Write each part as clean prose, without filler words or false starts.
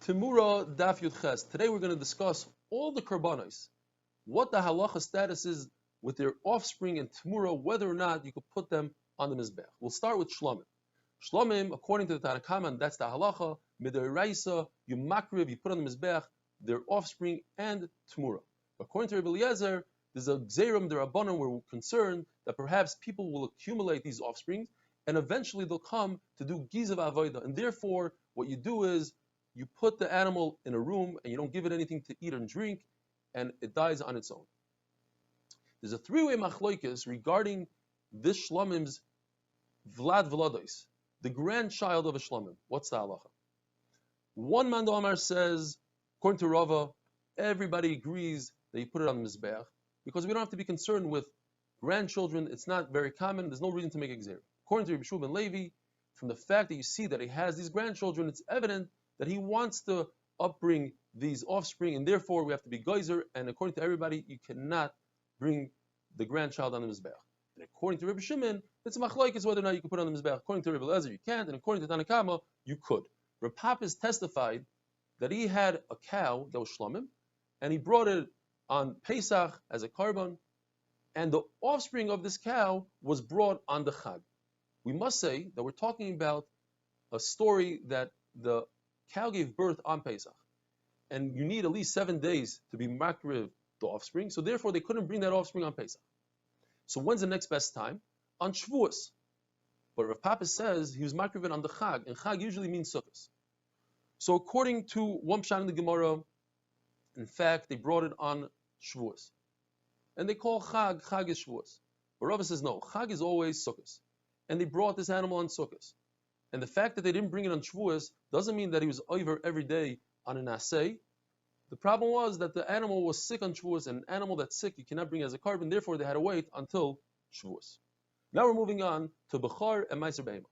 Temurah Daf Yud Ches. Today we're going to discuss all the karbanos, what the halacha status is with their offspring and Temurah, whether or not you could put them on the mizbech. We'll start with shlomim. Shlomim, according to the Tanna Kama, that's the halacha. Midiraisa, you makriv, you put on the mizbech their offspring and Temurah. According to Rabbi Eliezer, there's a gzerim derabanan where we're concerned that perhaps people will accumulate these offspring and eventually they'll come to do gizav avodah, and therefore what you do is you put the animal in a room and you don't give it anything to eat and drink, and it dies on its own. There's a three-way machlokes regarding this shlomim's vlad vlados, the grandchild of a shlomim. What's the halacha? One man Omar says, according to Rava, everybody agrees that you put it on the mizbeach because we don't have to be concerned with grandchildren. It's not very common. There's no reason to make a gzeira. According to Rabbi Shua ben Levi, from the fact that you see that he has these grandchildren, it's evident that he wants to upbring these offspring, and therefore we have to be geyser. And according to everybody, you cannot bring the grandchild on the mizbeach. And according to Rabbi Shimon, it's a machlokes whether or not you can put it on the mizbeach. According to Rabbi Eliezer, you can't, and according to Tanna Kama, you could. Rabbi Pappas testified that he had a cow that was shlomim, and he brought it on Pesach as a korban, and the offspring of this cow was brought on the Chag. We must say that we're talking about a story that the cow gave birth on Pesach, and you need at least 7 days to be makriv the offspring, so therefore they couldn't bring that offspring on Pesach. So when's the next best time? On Shavuos. But Rav Papa says he was makriv on the Chag, and Chag usually means Sukkos. So according to one pshat in the Gemara, in fact, they brought it on Shavuos. And they call Chag is Shavuos. But Rava says no, Chag is always Sukkos. And they brought this animal on Sukkos. And the fact that they didn't bring it on Shavuos doesn't mean that he was over every day on an asay. The problem was that the animal was sick on Shavuos, and an animal that's sick you cannot bring as a korban, therefore they had to wait until Shavuos. Now we're moving on to Bechar and Meiser Behema.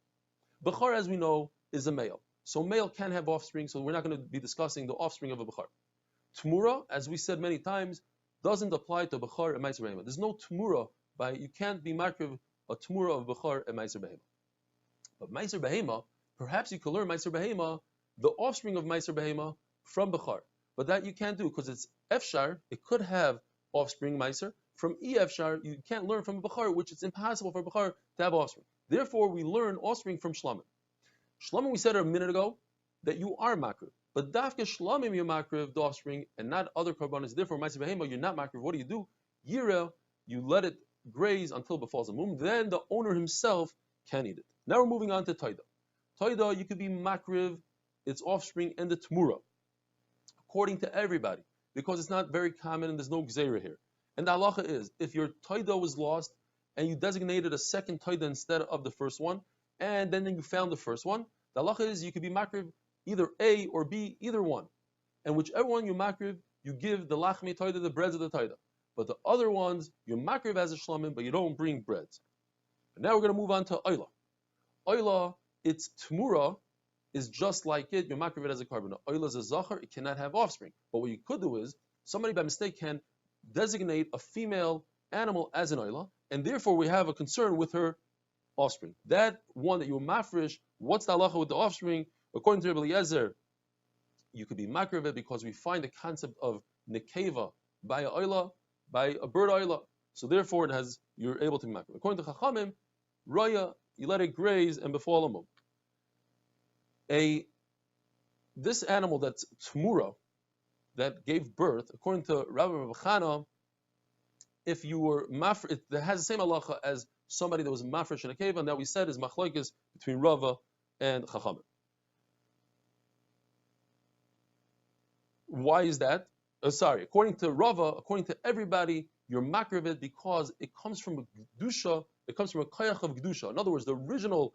Bechar, as we know, is a male. So male can have offspring, so we're not going to be discussing the offspring of a Bechar. Temurah, as we said many times, doesn't apply to Bechar and Meiser Behema. There's no Temurah you can't be makriv a Temurah of Bechar and Meiser Behema. But Meiser Behema, perhaps you could learn Meiser Behema, the offspring of Meiser Behema, from Bechar. But that you can't do because it's Efshar, it could have offspring Meiser. From Efshar, you can't learn from a Bechar, which it's impossible for Bechar to have offspring. Therefore, we learn offspring from Shlomim. Shlomim, we said a minute ago, that you are makriv. But Dafke Shlomim, you're makriv, the offspring, and not other karbanos. Therefore, Meiser Behema, you're not makriv. What do? Yira, you let it graze until it befalls a mum. Then the owner himself can eat it. Now we're moving on to Taida. Taida, you could be makriv, its offspring, and the Temurah, according to everybody, because it's not very common and there's no gzeira here. And the halacha is, if your Taida was lost and you designated a second Taida instead of the first one, and then you found the first one, the halacha is you could be makriv either A or B, either one. And whichever one you makriv, you give the lachmi Taida, the breads of the Taida. But the other ones, you makriv as a shlomim, but you don't bring breads. And now we're going to move on to Oila. Oila, its Temurah is just like it. You makriv it as a korban. Oila is a zachar, it cannot have offspring. But what you could do is, somebody by mistake can designate a female animal as an Oila, and therefore we have a concern with her offspring. That one that you mafresh, what's the halacha with the offspring? According to Rabbi Eliezer, you could be makriv it because we find the concept of nekeva by a Oila, by a bird Oila. So therefore you're able to be makriv. According to Chachamim, Raya, you let it graze and befall a mum. This animal that's Temurah, that gave birth, according to Rabbi Chana, if you were mafresh, it has the same halacha as somebody that was mafresh in a cave, and that we said is machlokes between Rava and Chachamim. Why is that? According to Rava, according to everybody, you're makriv it because it comes from a Gdusha, it comes from a koyach of Gdusha. In other words, the original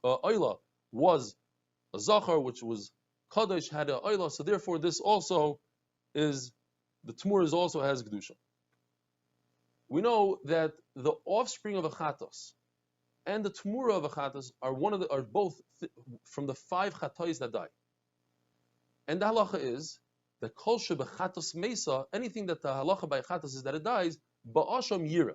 Oila was a Zachar, which was Kadosh, had an Oila, so therefore this also is, the Temurah also has Gdusha. We know that the offspring of a Chatos and the Temurah of a Chatos are both from the 5 Chatos that die. And the halacha is that kol shebechatos mesa, anything that the halacha by chatos is that it dies, ba'asham yira.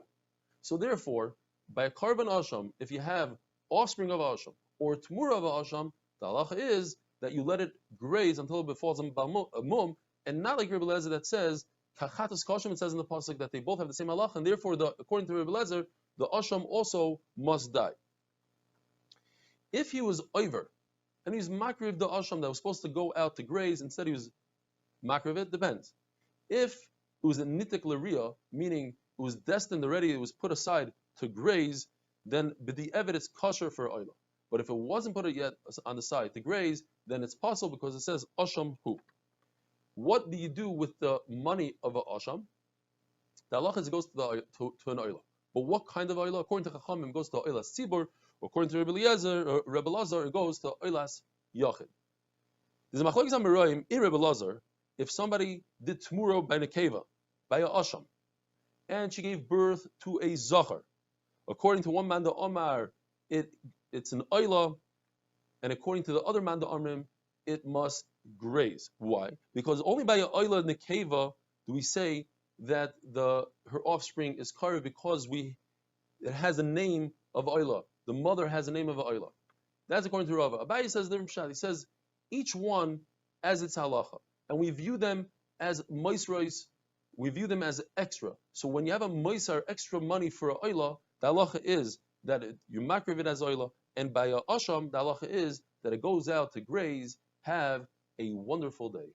So therefore, by a korban asham, if you have offspring of asham or temurah of asham, the halacha is that you let it graze until it falls on mum, and not like Rebbe Lezer that says kachatas kasham. It says in the pasuk that they both have the same halach, and therefore, according to Rebbe Lezer, the asham also must die. If he was over and he's makriv the asham that was supposed to go out to graze, instead he was makriv it, depends. If it was a nitik l'riyah, meaning it was destined already, it was put aside to graze, then b'di'evet it's kosher for oila. But if it wasn't put yet on the side to graze, then it's possible because it says asham hu. What do you do with the money of an asham? The halacha is it goes to an oila. But what kind of oila? According to Chachamim, it goes to oilas tzibur. According to Rebbe Lazar, it goes to oilas yachid. There's a machlokes amoraim in Rebbe Lazar. If somebody did Temurah by nekeva, by a asham, and she gave birth to a zachar, according to one man the Omar, it's an oila, and according to the other man the Omrim, it must graze. Why? Because only by a oila nekeva do we say that her offspring is karev, because it has a name of oila. The mother has a name of oila. That's according to Rava. Abaye says different pshat. He says each one as its halacha, and we view them as moisros. We view them as extra. So when you have a moisar, extra money for a oila, the halacha is that you makriv it as oila, and by a asham, the halacha is that it goes out to graze. Have a wonderful day.